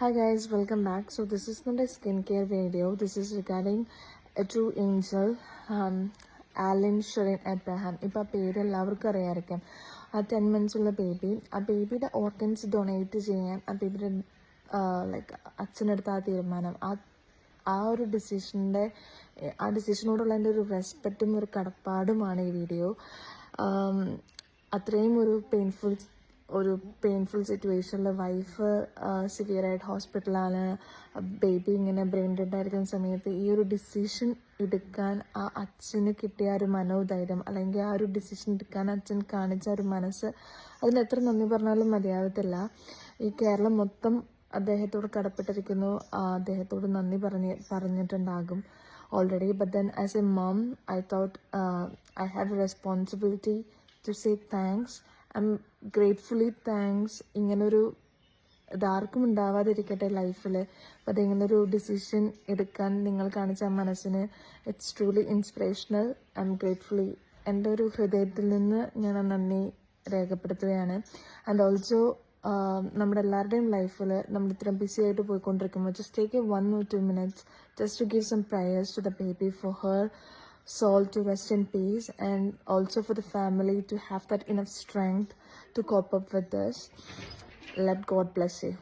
Hi guys, welcome back. So this is not a skincare video. This is regarding a true angel, Alan Sherin Abraham. ഇപ്പോൾ ആ പേര് എല്ലാവർക്കും അറിയാമായിരിക്കും. ആ 10 months ഉള്ള ബേബി, ആ ബേബിയുടെ ഓർഗൻസ് ഡൊണേറ്റ് ചെയ്യാൻ ആ ബേബിയുടെ ലൈക്ക് അച്ഛനെടുത്ത ആ തീരുമാനം, ആ ഒരു ഡിസിഷനോടുള്ള എൻ്റെ ഒരു റെസ്പെക്റ്റും ഒരു കടപ്പാടുമാണ് ഈ വീഡിയോ. അത്രയും ഒരു പെയിൻഫുൾ സിറ്റുവേഷനിൽ വൈഫ് സിവിയറായിട്ട് ഹോസ്പിറ്റലാണ്, ബേബി ഇങ്ങനെ ബ്രെയിൻ ഡെഡ് ആയിരിക്കുന്ന സമയത്ത് ഈ ഒരു ഡിസിഷൻ എടുക്കാൻ ആ അച്ഛന് കിട്ടിയ ഒരു മനോധൈര്യം, അല്ലെങ്കിൽ ആ ഒരു ഡിസിഷൻ എടുക്കാൻ അച്ഛൻ കാണിച്ച ഒരു മനസ്സ്, അതിന് എത്ര നന്ദി പറഞ്ഞാലും മതിയാവത്തില്ല. ഈ കേരളം മൊത്തം അദ്ദേഹത്തോട് കടപ്പെട്ടിരിക്കുന്നു. അദ്ദേഹത്തോട് നന്ദി പറഞ്ഞിട്ടുണ്ടാകും already, but then as a mom I thought I have a responsibility to say thanks. I'm gratefully thanks. ഇങ്ങനൊരു ഇതാർക്കും ഉണ്ടാവാതിരിക്കട്ടെ ലൈഫിൽ. അപ്പം അതിങ്ങനൊരു ഡിസിഷൻ എടുക്കാൻ നിങ്ങൾ കാണിച്ച മനസ്സിന് it's truly inspirational. I M gratefully, എൻ്റെ ഒരു ഹൃദയത്തിൽ നിന്ന് ഞാൻ നന്ദി രേഖപ്പെടുത്തുകയാണ്. ആൻഡ് ഓൾസോ നമ്മുടെ എല്ലാവരുടെയും ലൈഫിൽ നമ്മൾ ഇത്രയും ബിസി ആയിട്ട് പോയിക്കൊണ്ടിരിക്കുമ്പോൾ just take a 1 or 2 minutes just to give some prayers to the baby for her soul to rest in peace, and also for the family to have that enough strength to cope up with this. Let God bless you.